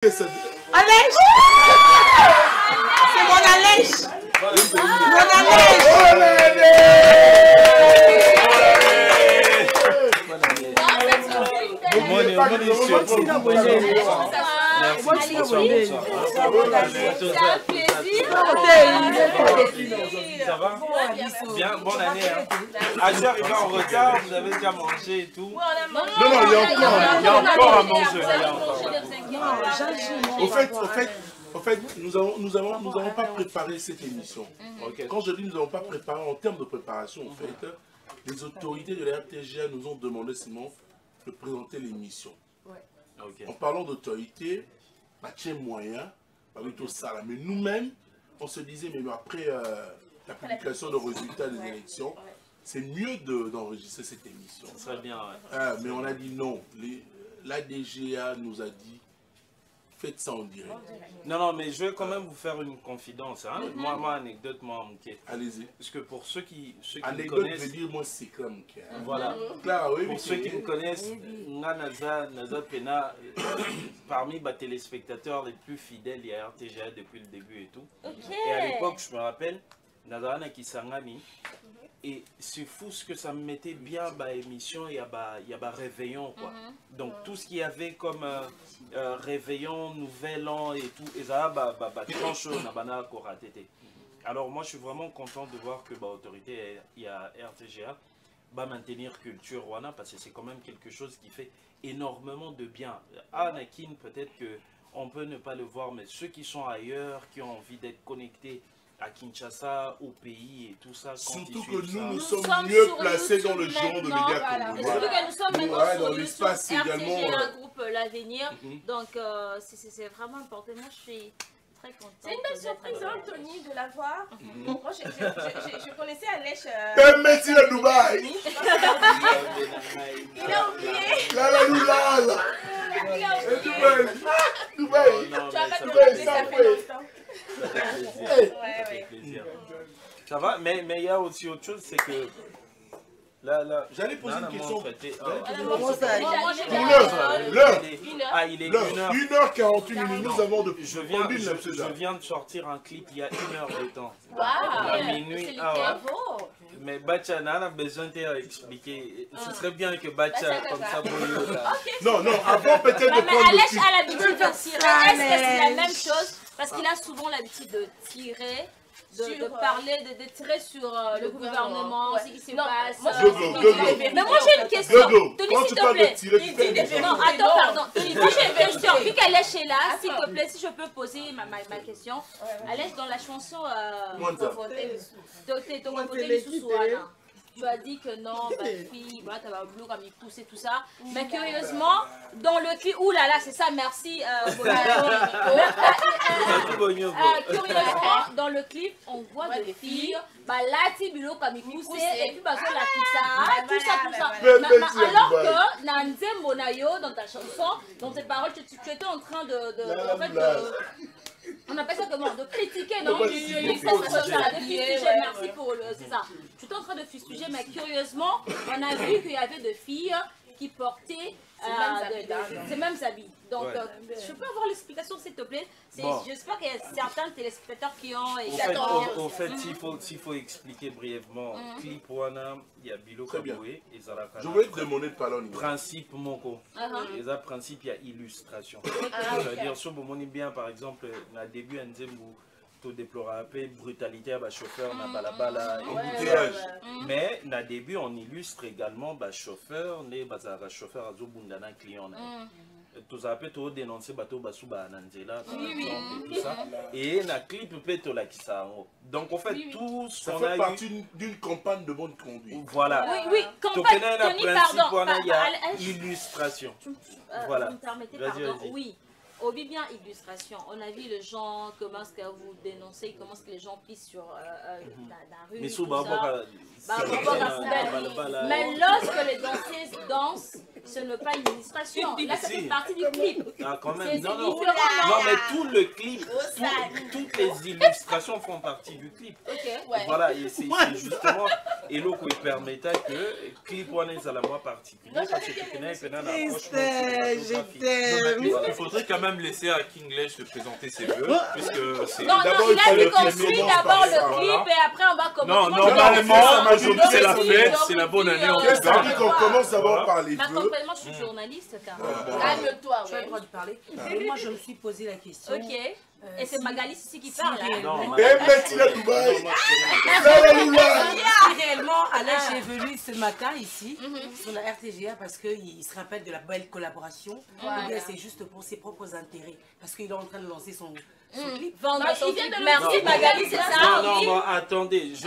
Alèche! C'est mon Alèche! Mon Ça va? Bien, bonne année. Adi arrivé en retard, vous avez déjà mangé et tout. Non, il y a encore à manger. Au fait, nous n'avons pas préparé cette émission. Quand je dis nous n'avons pas préparé, en termes de préparation, en fait, les autorités de la RTGA nous ont demandé seulement de présenter l'émission. En parlant d'autorité, Mathieu moyen, avec tout ça, mais nous-mêmes, on se disait, mais après la publication des résultats des élections, c'est mieux d'enregistrer cette émission. Ça serait bien, mais on a dit non. L'ADGA nous a dit, faites ça en direct. Non, mais je vais quand même vous faire une confidence. Hein. Moi, anecdote, moi, Mouké. Allez-y. Parce que pour ceux qui me anecdote connaissent... veut dire, moi, c'est comme Mouké. Voilà. Oui, pour ceux qui me connaissent, Naza Pena, parmi les téléspectateurs les plus fidèles, il y a RTGA depuis le début et tout. Et à l'époque, je me rappelle, Nazarana Kisangani. Et c'est fou ce que ça me mettait bien à l'émission, il y a réveillon quoi. Donc tout ce qu'il y avait comme réveillon, nouvel an et tout, et ça tranche na koratete. Alors moi je suis vraiment content de voir que l'autorité, il y a RTGA, va maintenir culture wana parce que c'est quand même quelque chose qui fait énormément de bien. Anakin peut-être que on peut ne pas le voir, mais ceux qui sont ailleurs, qui ont envie d'être connectés à Kinshasa, au pays et tout ça. Surtout que nous sommes mieux placés dans le genre de médias que surtout que nous sommes maintenant sur l'espace également. Un groupe L'Avenir, donc c'est vraiment important. Moi, je suis très contente. C'est une belle surprise, Anthony, de la voir. Moi, je connaissais Alèche. Merci à Dubaï. Il a oublié. Dubaï. Tu as pas de ça fait longtemps. Ça va, mais il y a aussi autre chose, c'est que là j'allais poser une question. Il est 1h48 minutes, nous avons de je viens de sortir un clip il y a 1 heure de temps. À minuit. Mais Bacha a besoin d'expliquer. Ce serait bien que Bacha comme ça. Non, avant peut-être de prendre le clip. A l'habitude de tirer. Est-ce que c'est la même chose? Parce qu'il a souvent l'habitude de tirer, de parler, de tirer sur le gouvernement, ce qui se passe. Mais moi j'ai une question. Tony, s'il te plaît. Non, attends, pardon. Tony, moi j'ai une question. Vu qu'Alèche est là, s'il te plaît, si je peux poser ma question. Alèche, dans la chanson tu as dit que non, fille, voilà, t'as bleu comme il poussait tout ça. Mais curieusement, dans le clip, oulala, c'est ça, merci. Curieusement, dans le clip, on voit des filles, là, Tibilo comme il poussait, et puis la pizza, tout ça. Alors que, dans Nzembo Nayo, dans ta chanson, dans tes paroles, tu étais en train on appelle ça comment? De critiquer, non? De fustiger, merci pour le... C'est ça. Tu étais en train de fustiger, mais curieusement, on a vu qu'il y avait des filles qui portaient ces mêmes habits. Donc, je peux avoir l'explication, s'il te plaît? J'espère qu'il y a certains téléspectateurs qui ont... Au fait, s'il faut expliquer brièvement, clip wana, il y a Bilo Kaboué et Zalaka. Je voulais te demander de parler en anglais. Principe moko. Et ça, principe, il y a illustration. C'est-à-dire, si vous voyez bien, par exemple, au début, on disait tout déplorer brutalité à chauffeur na balabala mais na début on illustre également chauffeur les chauffeur à zobundana client tous appels tout dénoncer bateau basuba nanzela et tout ça et na clip peut la kisa donc en fait tout ça fait partie d'une campagne de bonne conduite. Voilà. Oui, campagne. Pardon. Il y a illustration. Voilà. Vous me permettez, pardon. Oui. Au bien illustration, on a vu les gens, comment est-ce que vous dénoncez, comment est-ce que les gens pissent sur la rue, tout ça. Mais lorsque les danseuses dansent, ce n'est pas une illustration. Là, ça fait partie du clip. Ah, quand même. Non, non. différent. Non, mais tout le clip, toutes les illustrations font partie du clip. Voilà, et c'est justement, et là, il permettait que le clip soit à la moi particulier. Parce que il faudrait quand même laisser à Kinglech de présenter ses vœux, puisque c'est... Non, il a dit qu'on suit d'abord le clip et après on va commencer. Non, normalement, aujourd'hui c'est la fête, c'est la bonne année en Qu'est-ce que dit qu'on commence d'abord par les vœux? Complètement, je suis journaliste, car. Calme-toi, Tu as le droit de parler. Moi, je me suis posé la question. Ok. Et c'est Magali ici qui parle. Non, Si réellement, Alèche est venu ce matin ici, sur la RTGA, parce qu'il se rappelle de la belle collaboration. Ou bien c'est juste pour ses propres intérêts. Parce qu'il est en train de lancer son clip. Merci Magali, c'est ça? non, non, attendez, je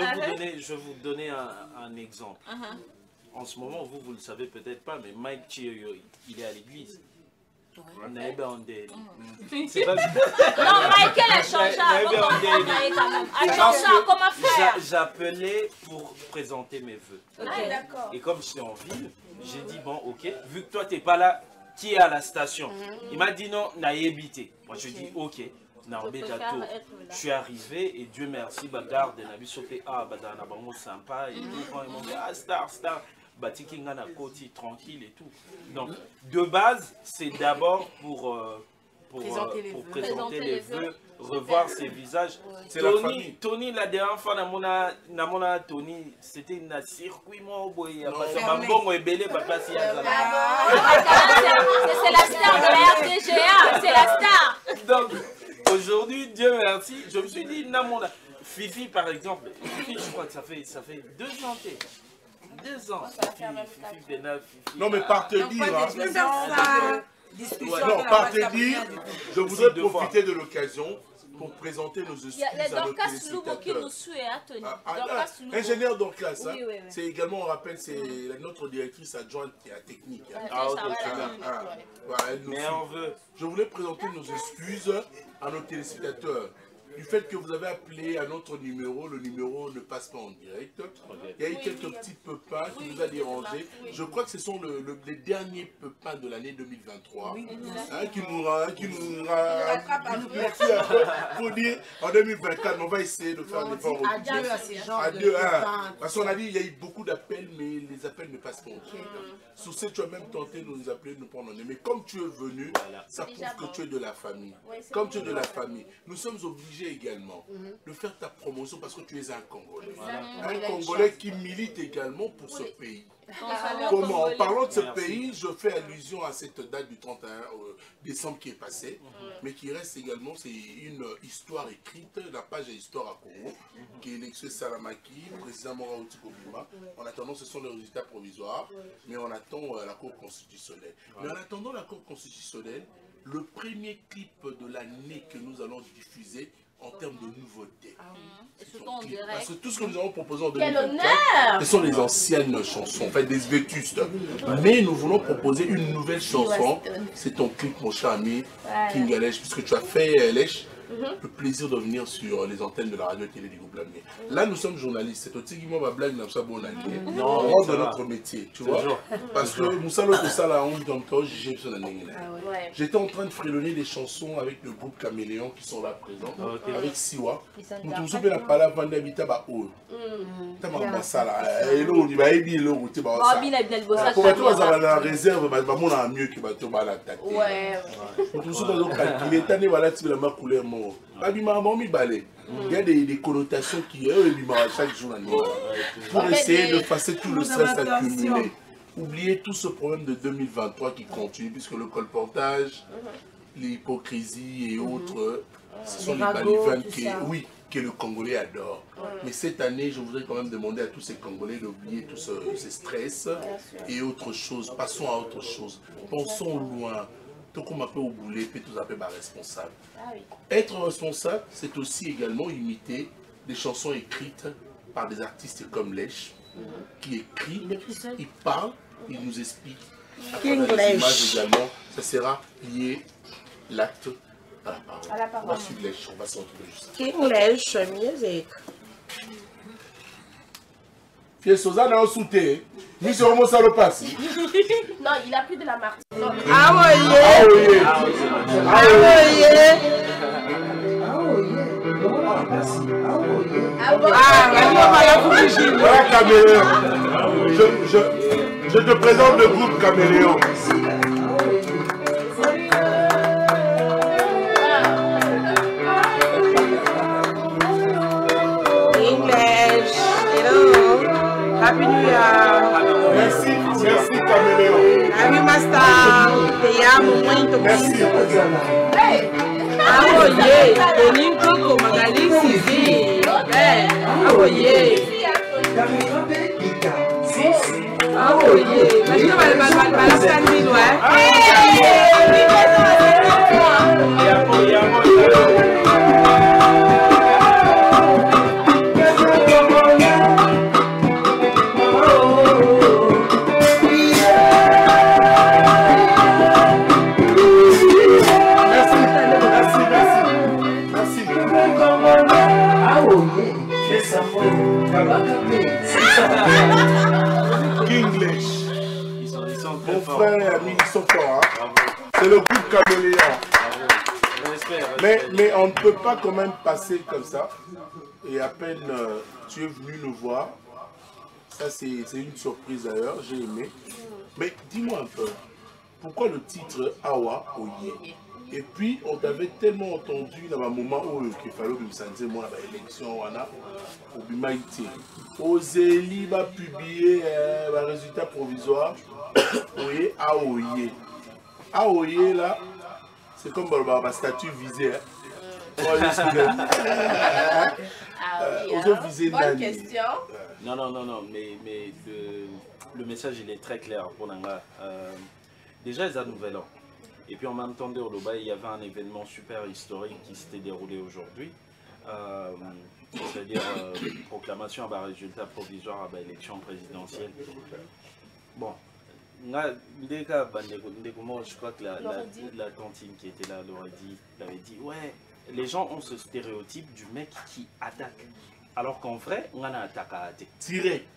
vais vous donner un exemple. En ce moment, vous le savez peut-être pas, mais Mike Chioyo, il est à l'église. C'est pas... Non, Michael a changé comment faire? J'appelais pour présenter mes vœux. D'accord. Et comme je suis en ville, j'ai dit bon, ok, vu que toi t'es pas là, qui est à la station? Il m'a dit non, n'a évité. Moi je dis ok. Je suis arrivé et Dieu merci, garde Nabi sauté sympa et tout. Quand ils m'ont dit ah star. Batikinga na koti tranquille et tout. Donc de base, c'est d'abord pour présenter les vœux, revoir ses visages. Tony, la dernière fois, Namona Tony, c'était un circuit moi boy. C'est la star de la RTGA, c'est la star. Donc aujourd'hui, Dieu merci, je me suis dit Namona. Fifi par exemple, Fifi, je crois que ça fait 2 ans. 2 ans. Non, mais par te dire, je voudrais profiter de l'occasion pour présenter nos excuses à nos téléspectateurs. Ingénieur Dorcas, c'est également, on rappelle, c'est notre directrice adjointe qui est à technique. Je voulais présenter nos excuses à nos téléspectateurs. Du fait que vous avez appelé à notre numéro, le numéro ne passe pas en direct. Il y a eu quelques petits pépins qui nous a dérangés. Je crois que ce sont les derniers pépins de l'année 2023 qui nous faut dire en 2024, on va essayer de faire des efforts. Adieu à ces gens. Adieu. Parce qu'on a dit qu'il y a eu beaucoup d'appels, mais les appels ne passent pas en direct. Sur ce, tu as même tenté de nous appeler, de nous prendre en nez. Mais comme tu es venu, ça prouve que tu es de la famille. Comme tu es de la famille, nous sommes obligés également de faire ta promotion parce que tu es un Congolais. Un Congolais qui milite également pour ce pays. Comment, en parlant de ce pays, je fais allusion à cette date du 31 décembre qui est passée, mais qui reste également, c'est une histoire écrite, la page est Histoire à Congo, qui est Alexis Salamaki, président Moraouti Kobima. En attendant, ce sont les résultats provisoires, mais on attend la Cour constitutionnelle. Mais en attendant la Cour constitutionnelle, le premier clip de l'année que nous allons diffuser en termes de nouveautés. Parce que tout ce que nous avons proposé en 2024, ce sont les anciennes chansons, en fait des vétustes. Mais nous voulons proposer une nouvelle chanson. C'est ton clip, mon cher ami King Alèche, puisque tu as fait Alèche. Le plaisir de venir sur les antennes de la radio et télé du groupe Lamier. Là, nous sommes journalistes. C'est aussi ma blague n'a pas bon année. On rentre dans notre métier, tu vois. Parce que Moussa Loko Sala, j'étais en train de fredonner des chansons avec le groupe Caméléon qui sont là présents, avec Siwa. Nous nous souvenons la parole Vanda Vita ba o. Tama Sala. Et là, on dit bah il est là où tu vas. Pour toi, ça va la réserve, bah mon a mieux que bah tu vas l'attaquer. Ouais. Nous nous souvenons calculer. T'as voilà tu la ma couleur. Il y a des connotations qui chaque jour pour essayer de passer tout le stress accumulé. Oubliez tout ce problème de 2023 qui continue, puisque le colportage, l'hypocrisie et autres, ce sont les balivernes que le Congolais adore. Mais cette année, je voudrais quand même demander à tous ces Congolais d'oublier tout ce stress et autre chose. Passons à autre chose. Pensons loin. Tout comme un peu au boulet, puis tout un peu responsable. Être responsable, c'est aussi également imiter des chansons écrites par des artistes comme Lèche, qui écrit, il parle, il nous explique. À travers les images également, ça sera lié l'acte à la parole. On va suivre Lèche, on va s'en retrouver juste. King Lèche, musique. Fier Sozana au souté. Ni sur mon salopassi. Non, il a pris de la Martinique. Je te présente le groupe Caméléon. English, hello, Happy New Year. Merci Caméléon. Happy Master, te amo muito. Merci. Aoye, Tony Coco, Magali Sisi. Aoye. Aoye, mas não vai ficar lindo, English. Ils sont très Mon forts. frère et ami, ils sont forts. Hein? C'est le groupe Caméléon. Mais on ne peut pas quand même passer comme ça. Et à peine tu es venu nous voir. Ça, c'est une surprise d'ailleurs. J'ai aimé. Mais dis-moi un peu. Pourquoi le titre Awa Oye? Et puis, on t'avait tellement entendu dans un moment où il fallait que vous sentiez moi dans l'élection, au Bimaïti. Ozeli va publier un résultat provisoire. Oui, Aoye. Aoye, là, c'est comme le statut visé. Bonne question. Non, mais le message il est très clair pour Nanga. Déjà, ils ont nouvel an. Et puis en même temps, il y avait un événement super historique qui s'était déroulé aujourd'hui. C'est-à-dire proclamation à résultat provisoire à l'élection présidentielle. Bon, je crois que la tantine qui était là l'aurait dit, ouais, les gens ont ce stéréotype du mec qui attaque. Alors qu'en vrai, on a un attaque à attaquer. Tirer.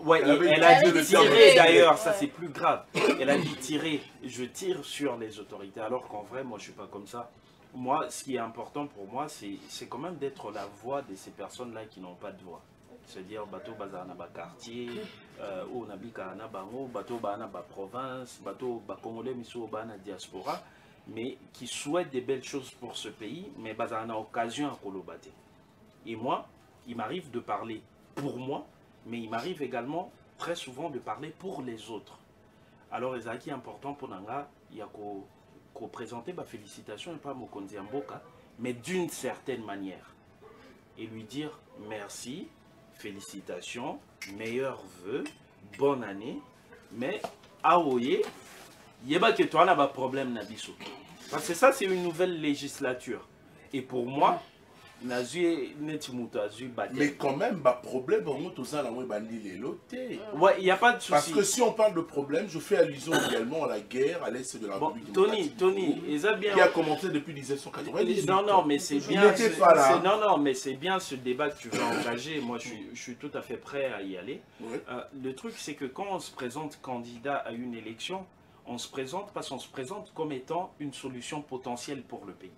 Ouais, elle a dit tirer d'ailleurs, ça c'est plus grave. Elle a dit tirer, je tire sur les autorités, alors qu'en vrai, moi je suis pas comme ça. Moi, ce qui est important pour moi, c'est quand même d'être la voix de ces personnes-là qui n'ont pas de voix. C'est-à-dire, bateau bazana ba quartier, ou nabika na bango, bateau bana ba province, bateau ba congolais miso bana diaspora, mais qui souhaitent des belles choses pour ce pays, mais bazana occasion à kolobate. Et moi, il m'arrive de parler pour moi, mais il m'arrive également très souvent de parler pour les autres. Alors, les acquis importants pour Nanga, il y a qu'au présenter ma félicitation et pas Mokonzi Mboka, mais d'une certaine manière. Et lui dire merci, félicitations, meilleurs vœux, bonne année, mais aoye, il y a que toi là un problème nabiso. Parce que ça, c'est une nouvelle législature. Et pour moi, mais quand même, problème, ouais, il n'y a pas de souci. Parce que si on parle de problème, je fais allusion également à la guerre à l'est de la République Tony, qui a commencé depuis 1990. Non, mais c'est bien. Non, mais c'est bien ce débat que tu veux engager. Moi, je suis tout à fait prêt à y aller. Ouais. Le truc, c'est que quand on se présente candidat à une élection, on se présente parce qu'on se présente comme étant une solution potentielle pour le pays.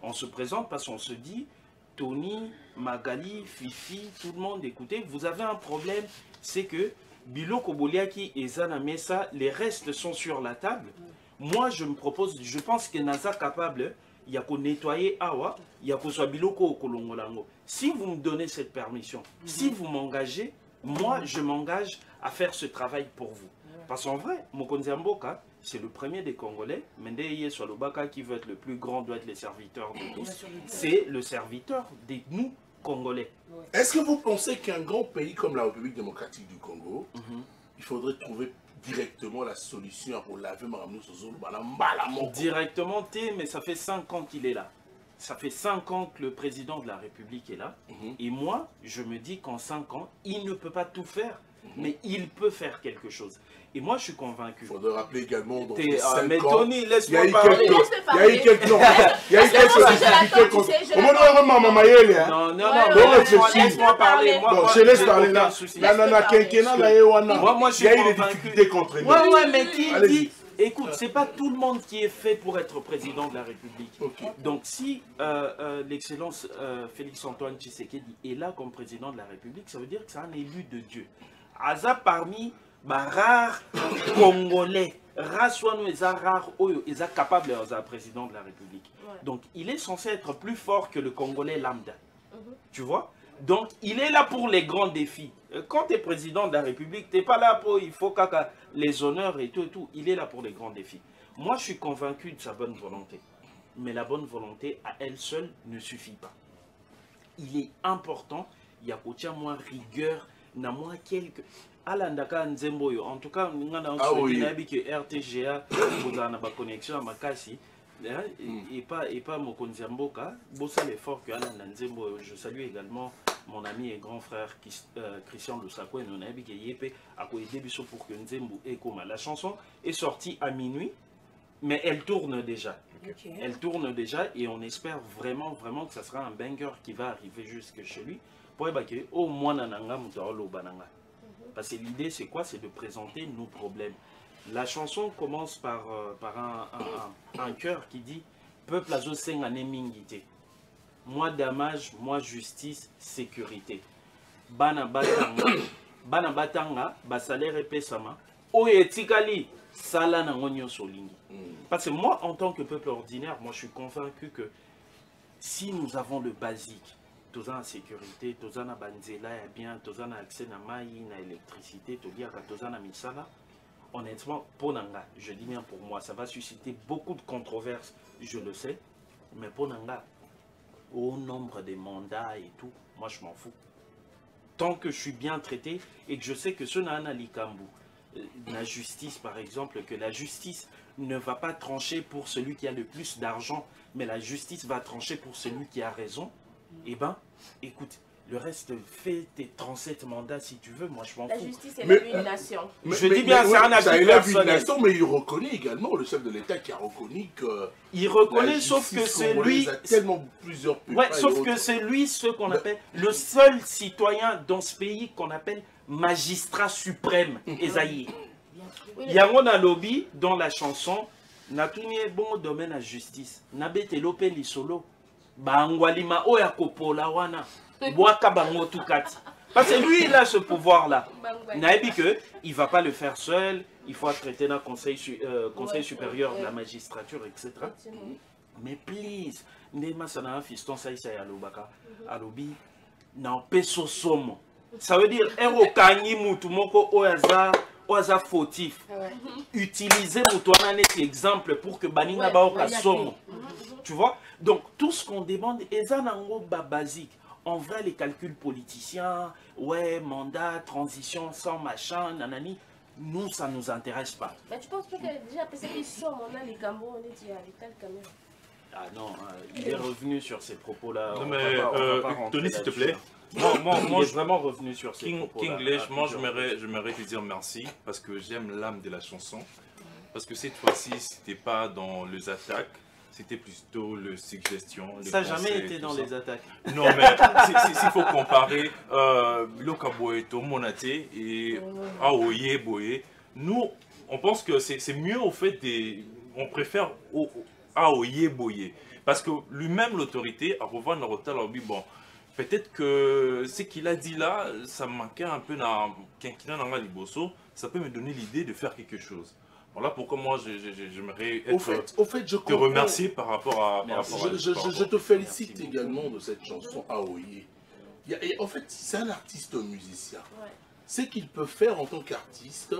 On se présente parce qu'on se dit, Tony, Magali, Fifi, tout le monde, écoutez, vous avez un problème, c'est que Biloko Boliaki et Zana Mesa, les restes sont sur la table. Moi, je me propose, je pense que Naza capable, il y a qu'à nettoyer Awa, il y a qu'à soit Biloko au Kolongolango. Si vous me donnez cette permission, si vous m'engagez, moi, je m'engage à faire ce travail pour vous. Parce qu'en vrai, Mokonzi Mboka, c'est le premier des Congolais. Mendeye Swalobaka, qui veut être le plus grand, doit être le serviteur de tous. C'est le serviteur de nous, Congolais. Est-ce que vous pensez qu'un grand pays comme la République démocratique du Congo, il faudrait trouver directement la solution pour laver Maramou Sozolo? Directement, mais ça fait 5 ans qu'il est là. Ça fait 5 ans que le président de la République est là. Et moi, je me dis qu'en 5 ans, il ne peut pas tout faire. mais il peut faire quelque chose. Et moi, je suis convaincu. Il faudrait rappeler également dans mais 5 ans, Tony, laisse-moi parler. Il y a eu quelques Non, laisse-moi parler. Bon, je laisse parler là. Moi, il y a eu des difficultés contre nous. Ouais, mais qui dit... Écoute, c'est pas tout le monde qui est fait pour être président de la République. Okay. Donc si l'excellence Félix-Antoine Tshisekedi est là comme président de la République, ça veut dire que c'est un élu de Dieu. Aza parmi rares Congolais, rares capables d'être président de la République. Ouais. Donc il est censé être plus fort que le Congolais lambda. Tu vois? Donc, il est là pour les grands défis. Quand tu es président de la République, tu n'es pas là pour il faut les honneurs et tout et tout. Il est là pour les grands défis. Moi, je suis convaincu de sa bonne volonté. Mais la bonne volonté, à elle seule, ne suffit pas. Il est important, il y a moins rigueur, il y a moins quelques... En tout cas, nous avons que RTGA, vous avez une connexion à Makassi. Et pas Mokonzi Mboka, bossa l'effort que Alain Nzembo. Je salue également mon ami et grand frère Christian Lusakwe, nous avons dit pour que Nzembo ait comme la chanson est sortie à minuit, mais elle tourne déjà. Okay. Elle tourne déjà et on espère vraiment que ça sera un banger qui va arriver jusque chez lui pour que au moins nananga mutalo bananga. Parce que l'idée c'est quoi? C'est de présenter nos problèmes. La chanson commence par un chœur qui dit « Peuple azo sengane mingité. Moi damage, moi justice, sécurité. Bana batanga, basalaire pesama. Oye etikali, sala nangonyo solingi. » Parce que moi, en tant que peuple ordinaire, moi je suis convaincu que si nous avons le basique, tous en sécurité, tous en banzela, bien, tous en accès à maï, à électricité, tous en misala, honnêtement, pour Nanga, je dis bien pour moi, ça va susciter beaucoup de controverses, je le sais, mais pour Nanga, au nombre des mandats et tout, moi je m'en fous. Tant que je suis bien traité et que je sais que ce Nana Likambu, la justice par exemple, que la justice ne va pas trancher pour celui qui a le plus d'argent, mais la justice va trancher pour celui qui a raison, eh bien, écoute, le reste, fait tes 37 mandats si tu veux, moi je m'en fous. La justice élève une nation. Je dis bien, c'est un avis personnel. Ça élève une nation, mais il reconnaît également, le chef de l'État qui a reconnu que... Il reconnaît, sauf que c'est lui... tellement plusieurs ouais, sauf que c'est lui ce qu'on appelle le seul citoyen dans ce pays qu'on appelle magistrat suprême, Esaïe. Il y a un lobby dans la chanson, n'a tout bon domaine à justice. N'a bête l'opé li solo. Bangwalima oya kopola wana. Parce que lui, il a ce pouvoir-là. Il ne va pas le faire seul, il faut traiter dans le conseil supérieur de la magistrature, etc. Mais please, ça veut dire oza fautif. Utilisez mon exemple pour que Baninga Baoka somme. Tu vois? Donc, tout ce qu'on demande est un basique. En vrai, les calculs politiciens, ouais, mandat, transition, sans machin, nanani, nous, ça ne nous intéresse pas. Mais tu penses pas qu'elle a déjà pensé qu'ils sont, on a les Gambo, on est dit à l'État quand même. Ah non, il est revenu sur ces propos-là. Non mais, Tony, s'il te plaît. Moi, je suis vraiment revenu sur ces propos-là. Kinglish, moi, j'aimerais te dire merci, parce que j'aime l'âme de la chanson. Parce que cette fois-ci, c'était pas dans les attaques. C'était plutôt le suggestion. Ça n'a jamais été dans les attaques. Non, mais s'il faut comparer Lokaboeto, Monaté et Aoye, Boye, nous, on pense que c'est mieux au fait des... On préfère Aoye, Boye. Parce que lui-même, l'autorité, à revoir Narotal, bon, peut-être que ce qu'il a dit là, ça manquait un peu dans Quinquina Nanga Liboso, ça peut me donner l'idée de faire quelque chose. Voilà pourquoi moi j'aimerais te remercier par rapport à... Je te félicite également de cette chanson Aoye. En fait, c'est un artiste musicien. Ouais. Ce qu'il peut faire en tant qu'artiste,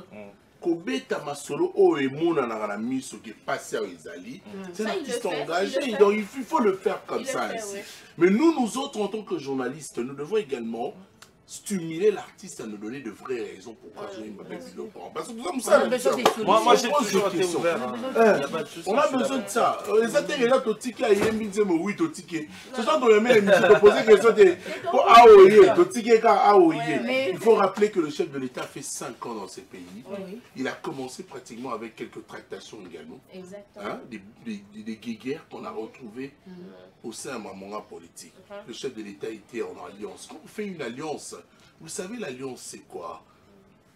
Kobeta Masolo Oemona Nagana Miso qui est passé à Izali, c'est un artiste engagé, donc il faut le faire comme ça ainsi. Mais nous autres, en tant que journalistes, nous devons également stimuler l'artiste à nous donner de vraies raisons pourquoi je m'appelle Bilo. Parce que nous sommes ça. Moi j'ai toujours été ouvert. On a besoin de ça. Les intérêts là, tu tickets, il y a une mise oui, tu tickets. Ce sont dans les mêmes émissions, tu poser question de Aoye, tu tickets car Aoye. Il faut rappeler que le chef de l'État fait 5 ans dans ces pays. Il a commencé pratiquement avec quelques tractations également. Exactement. Des guéguerres qu'on a retrouvées au sein d'un moment politique. Le chef de l'État était en alliance. Quand on fait une alliance, vous savez l'alliance c'est quoi?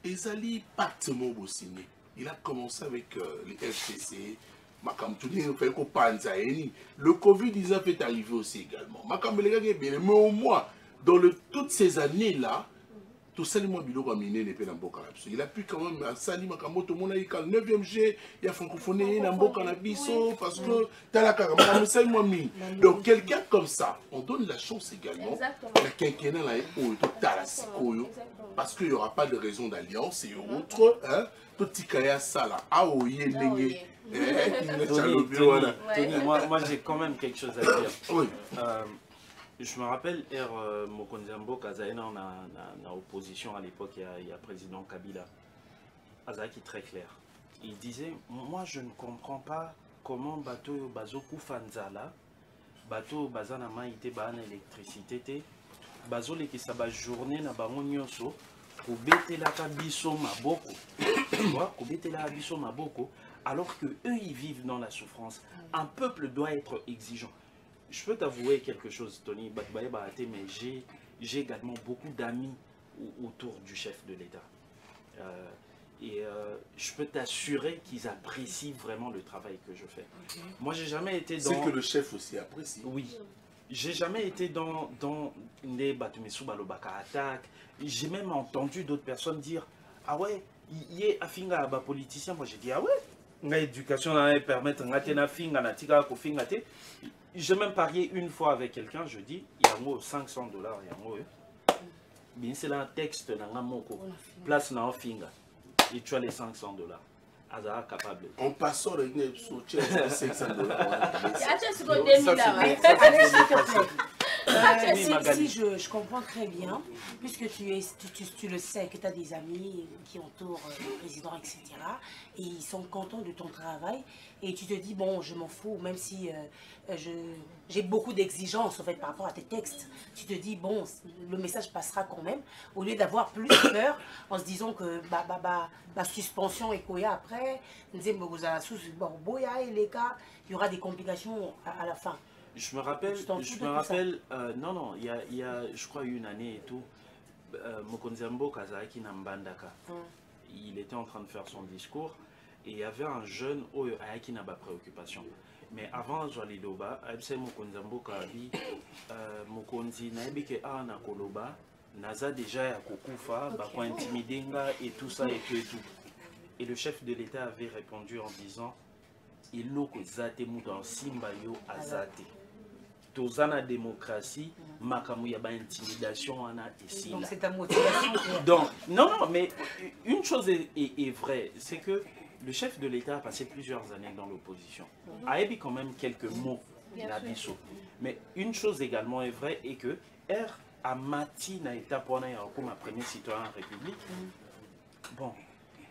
Ezali Pactement Bossini. Il a commencé avec les FCC. Le Covid-19 est arrivé aussi également. Mais au moins, dans toutes ces années-là, tout ça, il a pu quand même, à Sali Makambo, tout le monde a eu le 9e G, il y a francophonie, il y a parce que donc quelqu'un comme ça, on donne la chance également. La quinquennat parce qu'il n'y aura pas de raison d'alliance et autres, tout tikaya ça là, aoye nenge. Moi j'ai quand même quelque chose à dire. Oui. Je me rappelle, Mokonzambo Kazaïna en opposition à l'époque, il y a président Kabila. Azaki très clair. Il disait, moi je ne comprends pas comment bateau Bazoku Fanzala, bateau Bazana Maïté Ban électricité, Bazo les qui s'aba journée na bango nyonso, Koubete la kabiso maboko, tu vois, Koubete la kabiso maboko, alors que eux ils vivent dans la souffrance. Un peuple doit être exigeant. Je peux t'avouer quelque chose, Tony, mais j'ai également beaucoup d'amis autour du chef de l'État. Je peux t'assurer qu'ils apprécient vraiment le travail que je fais. Moi, j'ai jamais été dans... C'est que le chef aussi apprécie. Oui. J'ai jamais été dans les Batumesu Balobaka attaque. J'ai même entendu d'autres personnes dire « Ah ouais, il y a un politicien. » Moi, j'ai dit « Ah ouais, l'éducation va permettre de j'ai même parié une fois avec quelqu'un, je dis, il y a $500, il y a bien c'est un texte dans un moko, place dans un finger, et tu as les $500. Azara capable. En passant le nez sur $500. Si je comprends très bien, puisque tu le sais, que tu as des amis qui entourent le président, etc. Et ils sont contents de ton travail. Et tu te dis, bon, je m'en fous, même si j'ai beaucoup d'exigences en fait, par rapport à tes textes. Tu te dis, bon, le message passera quand même, au lieu d'avoir plus peur en se disant que la suspension est quoi après, il y aura des complications à la fin. Je me rappelle, non, il y a, je crois, une année et tout, Mokonzambo Kazaki Nambandaka, il était en train de faire son discours et il y avait un jeune qui n'a pas préoccupation. Mais avant, Jalidoba, Abse Mokonzambo Kabi, Mokonzi Naibike Ana Koloba, Naza déjà à Kokufa, Bako Intimidenga et tout ça et tout et tout. Et le chef de l'État avait répondu en disant, il n'a que Zate Moudan Simbayo Azate. Tozana démocratie, Makamouya ba intimidation ana ici. Donc c'est ta motivation. Donc non, mais une chose est vraie, c'est que le chef de l'État a passé plusieurs années dans l'opposition. A eu quand même quelques mots d'Abisso. Mais une chose également est vraie et que a mati na état pour comme un premier citoyen en République. Bon.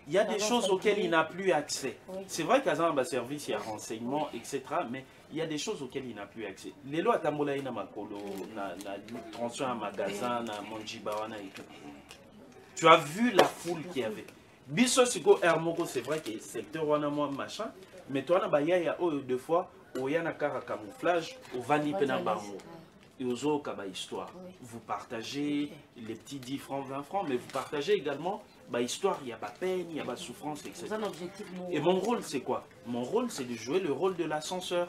Il y a des choses auxquelles il n'a plus accès. C'est vrai qu'à un service, il y a renseignement, etc. Mais il y a des choses auxquelles il n'a plus accès. Les lois Tambola na makolo, na transition à magasin, na monjibawana et tout. Tu as vu la foule qu'il y avait. Biso siko Hermoko, c'est vrai que secteur wana moi machin, mais toi na baya ya deux fois, oyana kara camouflage, au vani pena bango. Et aux autres, histoire. Vous partagez les petits 10 francs, 20 francs, mais vous partagez également histoire, il y a pas peine, il y a pas souffrance, etc. Et mon rôle, c'est quoi? Mon rôle, c'est de jouer le rôle de l'ascenseur.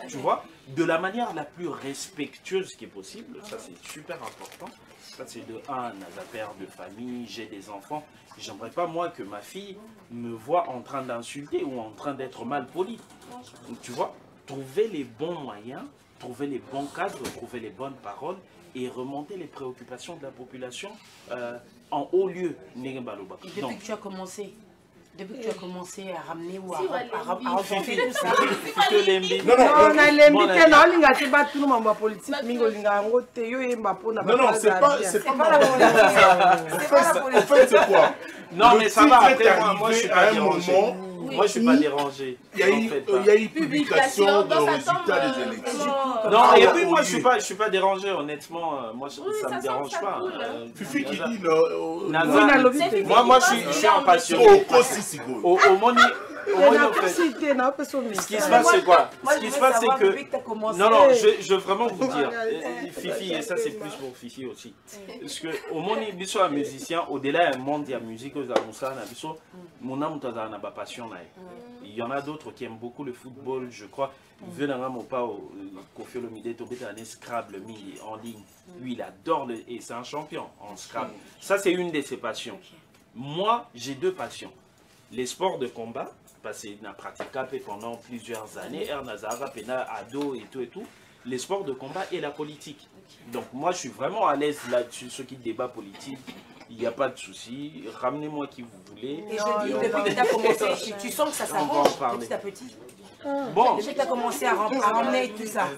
Tu vois, de la manière la plus respectueuse qui est possible. Ça, c'est super important. Ça, c'est de la père de famille, j'ai des enfants. J'aimerais pas, moi, que ma fille me voit en train d'insulter ou en train d'être mal poli. Tu vois, trouver les bons moyens, trouver les bons cadres, trouver les bonnes paroles et remonter les préoccupations de la population en haut lieu. Et depuis que tu as commencé Depuis que tu as commencé à ramener ou à rencontrer tout ça. Non, on a l'invité, non, on a pas tout le monde politique, mais on a non, c'est pas la politique. En fait, c'est quoi? Non, mais ça va, après, moi, je suis pas à un dérangé. moment. Moi, je suis pas dérangé. Il y a eu publication de résultats des élections. Non, et puis moi, je suis pas dérangé, honnêtement. Moi, ça me dérange pas. Fifi qui dit moi, je suis impatient. Au ce qui se passe, c'est quoi? Ce qui se passe, c'est que... Non, je veux vraiment vous dire, Fifi, et ça c'est plus pour Fifi aussi. Parce qu'au monde, il y a un musicien, au-delà d'un monde, il y a musique, il y a mon âme, il y a ma passion. Il y en a d'autres qui aiment beaucoup le football, je crois. Kofi Olomide, un Scrabble en ligne. Lui, il adore et c'est un champion en Scrabble. Ça, c'est une de ses passions. Moi, j'ai deux passions. Les sports de combat, parce que j'ai pratiqué pendant plusieurs années, Nazara, Pena, Ado et tout, les sports de combat et la politique. Donc moi je suis vraiment à l'aise là-dessus, ceux qui débattent politique, il n'y a pas de souci, ramenez-moi qui vous voulez. Et je dis, depuis que tu as commencé, tu sens que ça s'arrange petit à petit. Bon. Depuis que tu as commencé à ramener tout ça.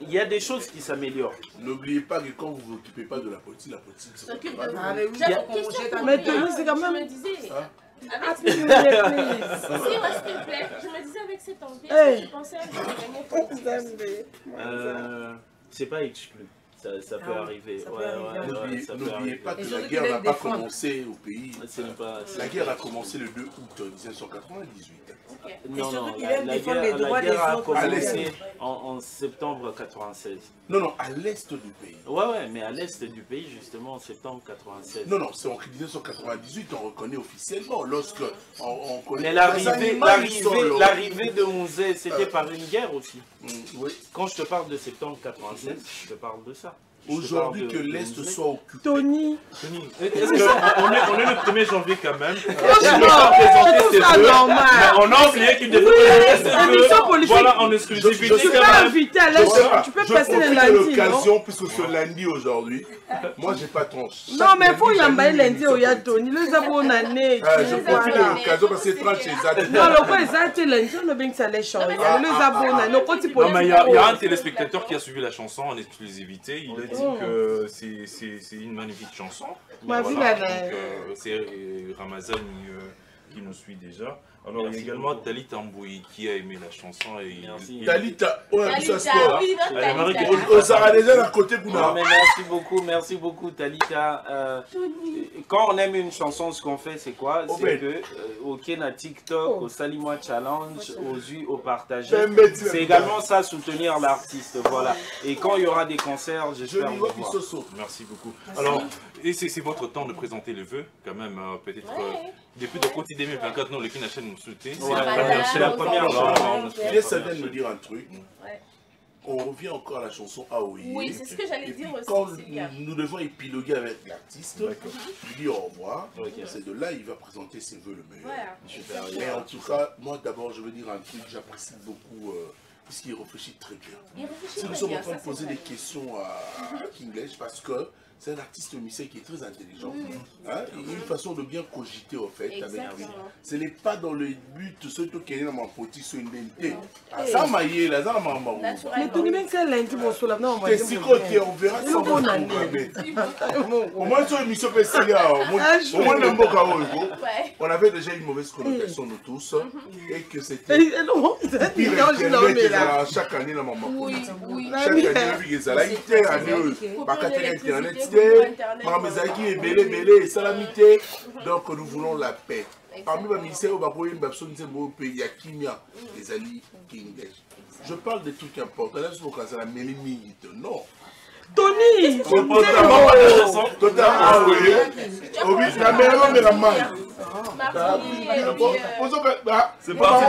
Il y a des choses qui s'améliorent. N'oubliez pas que quand vous ne vous occupez pas de la politique s'occupe de vous. Mais c'est quand même... Avec s'il te plaît, je me disais avec cette envie, je pensais à gagner. C'est pas exclu. Ça peut arriver. N'oubliez pas que la guerre n'a pas commencé au pays. La guerre a commencé le 2 août 1998. Non, la guerre a commencé en septembre 1996. Non, à l'est du pays. Ouais, mais à l'est du pays, justement, en septembre 1996. Non, c'est en 1998, on reconnaît officiellement. Lorsque on connaît. Mais l'arrivée de Mouzé, c'était par une guerre aussi. Oui. Quand je te parle de septembre 1996, je te parle de ça. Aujourd'hui, que l'Est soit occupé. Tony, est-ce qu'on est le 1er janvier quand même? On a oublié qu'il devait présenter ses vœux. Voilà, en exclusivité. Tu peux inviter à l'Est, tu peux passer le lundi. Je profite de l'occasion, puisque ce lundi aujourd'hui, moi j'ai pas tranche. Non, mais il faut y avoir lundi où il y a Tony. Le Zabo Nané. Je profite de l'occasion parce que c'est tranche chez Zad. Non, le quoi, Zad, lundi, on a bien que ça allait changer. Le Zabo Nané. Non, mais il y a un téléspectateur qui a suivi la chanson en exclusivité. Il a dit que c'est une magnifique chanson. C'est Ramazan qui nous suit déjà. Alors il y a également Talita Mboui qui a aimé la chanson. Talita, merci beaucoup Talita. Quand on aime une chanson, ce qu'on fait c'est quoi? C'est que au Kenya TikTok, au Salimois Challenge, aux vues, au partagé. C'est également ça, soutenir l'artiste. Voilà. Et quand il y aura des concerts, j'espère vous voir. Merci beaucoup. Alors, et c'est votre temps de présenter les vœux, quand même, peut-être depuis le côté 2024, non, le Kinachan nous souhaitait. C'est la première fois. Ça vient de me dire un truc. On revient encore à la chanson Aoye. Oui, c'est ce que j'allais dire aussi. Quand nous devons épiloguer avec l'artiste, lui dire au revoir. C'est de là il va présenter ses vœux le meilleur. Mais en tout cas, moi d'abord, je veux dire un truc, j'apprécie beaucoup. Puisqu'il réfléchit très bien. Si nous sommes en train de poser des questions à Kinglech, parce que c'est un artiste musicien qui est très intelligent. Il a une façon de bien cogiter en fait. Ce n'est pas dans le but de ce qui est dans ma politique sur une identité. Ça m'a y là, ça m'a mangé. Mais tu dis bien que c'est lundi, mon soul. T'es si côté, on verra ça. Au moins sur l'émission PCA, au moins dans Boka on avait déjà une mauvaise connotation de tous et que c'était chaque année dans ma politique. Chaque année, il y a une année, par Internet. Donc nous voulons la paix. Parmi les ministères, il y a Kimia, les alliés Kinglech. Je parle des trucs importants. Là, je pense que la mélimite. Non. Tony! C'est pas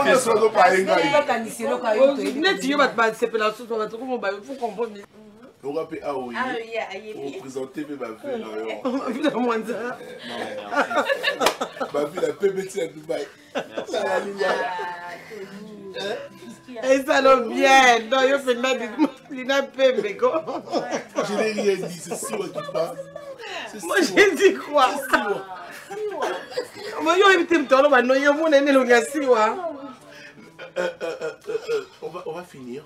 on va payer Aoye pour présenter ma vie. Ma vie, la paix métier à Dubaï. Et ça l'a bien. Non, il fait la paix, mais quoi? Je n'ai rien dit, c'est si moi qui parle. Moi, j'ai dit quoi? On va finir.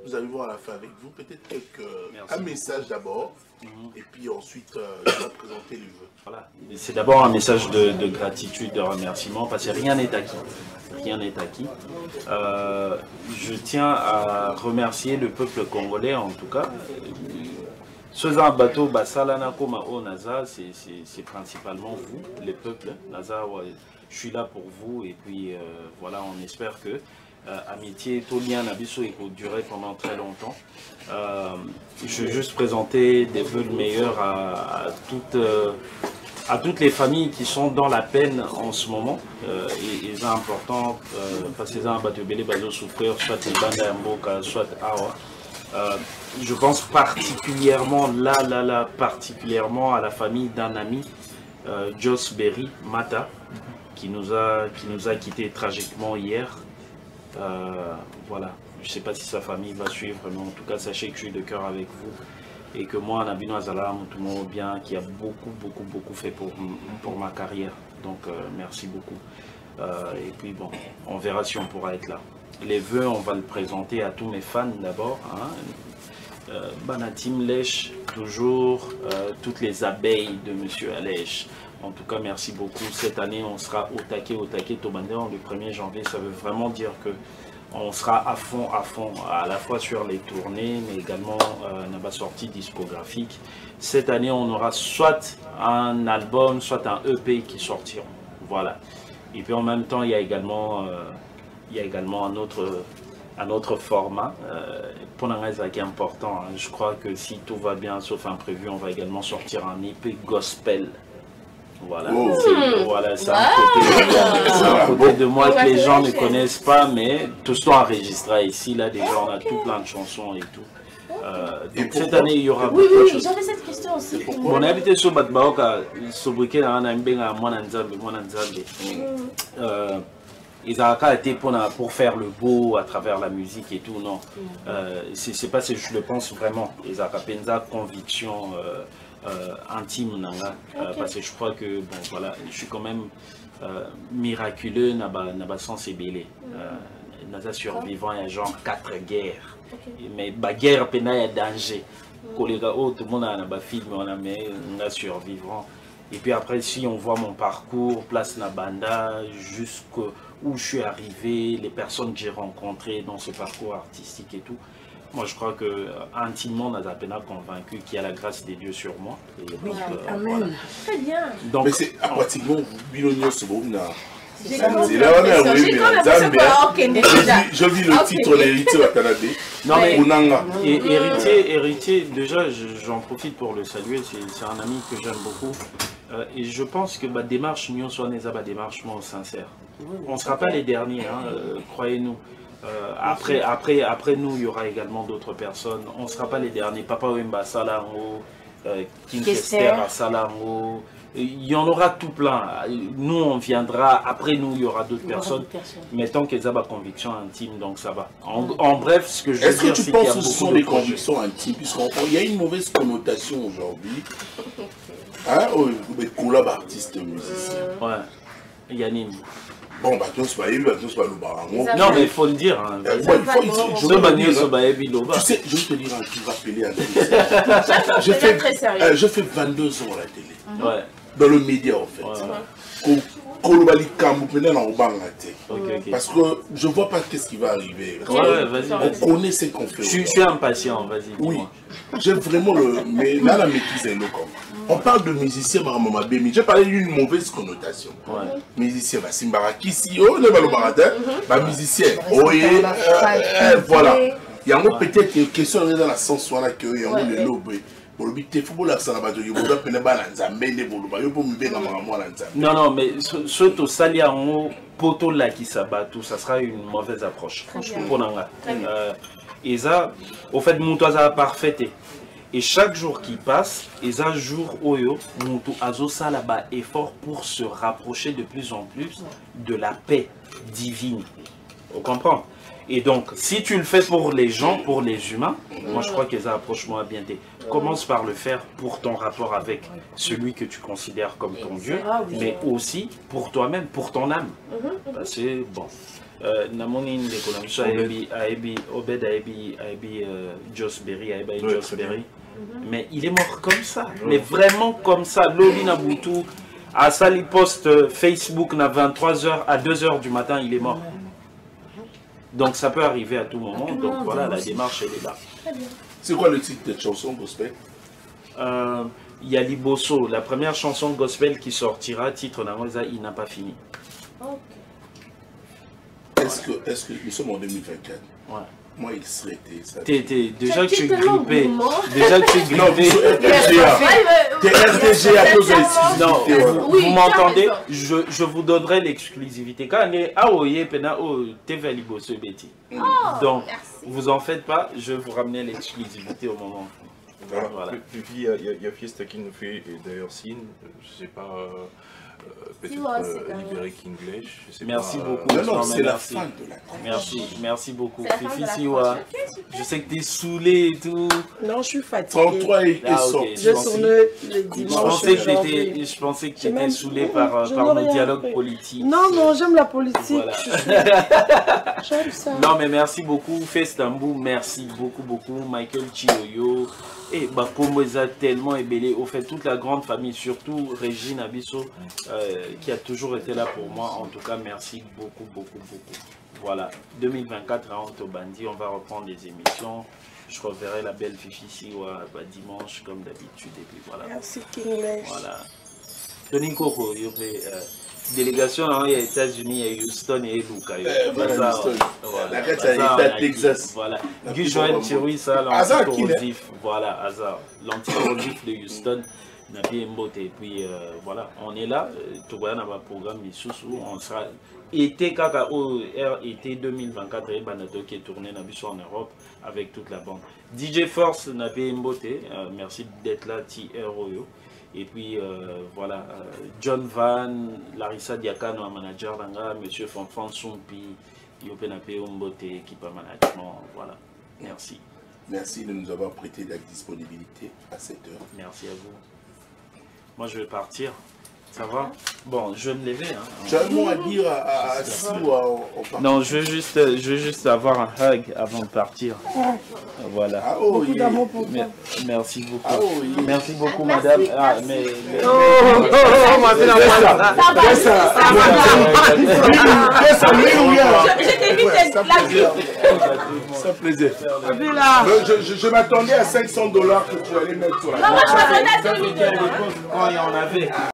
Nous allons voir la fin avec vous. Peut-être un message d'abord. Et puis ensuite, je vais présenter les vœux. Voilà. C'est d'abord un message de gratitude, de remerciement, parce que rien n'est acquis. Rien n'est acquis. Je tiens à remercier le peuple congolais, en tout cas. Faisant un bateau, c'est principalement vous, les peuples. Je suis là pour vous et puis voilà, on espère que amitié, tout lien Nabiso et pour durer pendant très longtemps. Je veux juste présenter des vœux meilleurs à toutes les familles qui sont dans la peine en ce moment. Et c'est important parce que c'est un bateau belé bateau souffrir, soit les bandes d'Amboka, soit Awa. Je pense particulièrement particulièrement à la famille d'un ami, Joss Berry Mata, qui nous a quittés tragiquement hier. Voilà, je ne sais pas si sa famille va suivre, mais en tout cas, sachez que je suis de cœur avec vous et que moi, Nabino Azala, tout le monde bien, qui a beaucoup fait pour ma carrière. Donc, merci beaucoup. Et puis, bon, on verra si on pourra être là. Les vœux, on va le présenter à tous mes fans d'abord. Hein. Banatim Lèche, toujours, toutes les abeilles de Monsieur Alèche. En tout cas, merci beaucoup. Cette année, on sera au taquet Tobandéon le 1er janvier. Ça veut vraiment dire que on sera à fond, à la fois sur les tournées, mais également dans la sortie discographique. Cette année, on aura soit un album, soit un EP qui sortiront. Voilà. Et puis en même temps, il y a également un autre format. Pour l'instant, qui est important. Hein. Je crois que si tout va bien, sauf imprévu, on va également sortir un EP gospel. Voilà, voilà, c'est un côté de moi que les gens ne connaissent pas, mais tout ce temps enregistré ici, là déjà on a tout plein de chansons et tout. Donc cette année il y aura beaucoup de choses. J'avais cette question aussi. Mon habité sur Batbaoka, sobriquet dans un benga Mwananzambe. Ils ont été pour faire le beau à travers la musique et tout, non. C'est pas ce que je le pense vraiment. Ils ont une conviction intime nanga, parce que je crois que bon voilà, je suis quand même miraculeux n'a sens ébélé. Naza survivant il y a genre 4 guerres. Mais la guerre il y a danger. Tout le monde a un film, on a mais survivant. Et puis après, si on voit mon parcours, place Nabanda, jusqu'où je suis arrivé, les personnes que j'ai rencontrées dans ce parcours artistique et tout, moi je crois que intimement, on a convaincu qu'il y a la grâce des dieux sur moi. Et donc, Amen. voilà. Très bien. Donc, mais c'est pratiquement Bilonio Sobona. Je vis le titre l'héritier Watanabe. Non mais héritier, déjà j'en profite pour le saluer, c'est un ami que j'aime beaucoup. Et je pense que ma démarche, nous sommes des démarches sincères. On ne sera pas les derniers, hein, croyez-nous. Après nous, il y aura également d'autres personnes. On ne sera pas les derniers. Papa Wemba Salango, King Kester à Salango. Il y en aura tout plein. Nous, on viendra. Après nous, il y aura d'autres personnes. Mais tant qu'ils ont ma conviction intime, donc ça va. En bref, ce que je veux dire, c'est qu'il y a beaucoup de... Est-ce que tu penses que ce sont des convictions intimes? Puisqu'il y a une mauvaise connotation aujourd'hui. Hein? Oh, mais collab artiste musicien. Ouais. Yannim. Bon, bah, non, mais il faut le dire. Hein. Tu sais, je vais te dire un truc rappelé à je fais 22 ans à la télé. Ouais. Dans le média, en fait. Parce que je ne vois pas qu'est-ce qui va arriver. On connaît ce qu'on fait. Je suis impatient, vas-y. Oui, j'ai vraiment mais là, la maîtrise est là. On parle de musicien, j'ai parlé d'une mauvaise connotation. Musicien, Simbarakisi, musicien, voilà. Il y a peut-être une question dans la sens où il y a le lobby. Non, mais surtout Saliango, Poto la qui s'abat, tout ça sera une mauvaise approche. Et ça, au fait, Moutaza a parfaité. Et chaque jour qui passe, et un jour Oyo, Moutou Azosa là-bas effort pour se rapprocher de plus en plus de la paix divine. Vous comprenez? Et donc, si tu le fais pour les gens, pour les humains, moi je crois que ça approche moi bien des. Commence par le faire pour ton rapport avec celui que tu considères comme ton Dieu, mais aussi pour toi-même, pour ton âme. Parce que, bon, Namoni l'économie, Obed Aebi Joss Berry, mais il est mort comme ça, mais vraiment comme ça. Loli Nabutu, à Sali Post Facebook, à 23h, à 2h du matin, il est mort. Donc ça peut arriver à tout moment, donc voilà, la démarche elle est là. C'est quoi le titre de chanson gospel? Il y a Liboso, la première chanson gospel qui sortira, titre Namoza, il n'a pas fini. Est-ce que nous sommes en 2024? Ouais. Moi, il serait été. Déjà que tu es grippé. Déjà que tu es grippé. T'es RTG à cause de l'exclusivité. Non, vous m'entendez? Je vous donnerai l'exclusivité. Quand on est à Oye, Pena, TV Liboso Betty. Donc, vous en faites pas, je vais vous ramener l'exclusivité au moment. Voilà. Il y a Fiesta qui nous fait d'ailleurs signe, je sais pas. Peut-être Liberic English. Merci beaucoup. Non, c'est la fin de la merci beaucoup. Fifi Siwa, je sais que tu es saoulé et tout. Non, je suis fatigué. 33 et sorti. Je tourne le dimanche. Je pensais que tu étais saoulé par nos dialogues politiques. Non, j'aime la politique. Voilà. J'aime ça. Non, mais merci beaucoup. Festambou, merci beaucoup. Michael Chioyo. Et Bakombo est tellement ébellé. Au fait, toute la grande famille, surtout Régine Abisso, qui a toujours été là pour moi. En tout cas, merci beaucoup. Voilà, 2024 à Antobandi, on va reprendre les émissions. Je reverrai la belle Fifi Siwa dimanche, comme d'habitude. Et puis voilà. Merci, Kinglèche. Voilà. Tony Koko, délégation aux États-Unis, à Houston et Luca. Voilà, Texas. Voilà. Guy Joël Thierry, ça, l'anticorrosif. Voilà, hasard. L'anticorrosif de Houston. Et puis voilà, on est là. Tout le monde a un programme on sera été été 2024 et Banato qui est tourné en Europe avec toute la bande. DJ Force Nabi Mbote, merci d'être là, T.R.O.yo. Et puis voilà, John Van, Larissa Diakano, manager Langa, Monsieur Fanfan Sumpi, Yopenape Mbote, équipe management. Voilà, merci. Merci de nous avoir prêté la disponibilité à cette heure. Merci à vous. Moi, je vais partir. Ça va? Bon, je vais me lever. Hein. Tu as un mot à dire à Siwa en partant? Non, je veux juste avoir un hug avant de partir. Voilà. Ah, oh, beaucoup d'amour pour toi. Merci beaucoup. Ah, oh, merci beaucoup, madame. Ah, mais... Ça plaisir. Je m'attendais à $500 que tu allais mettre sur la table. Quand il y en avait.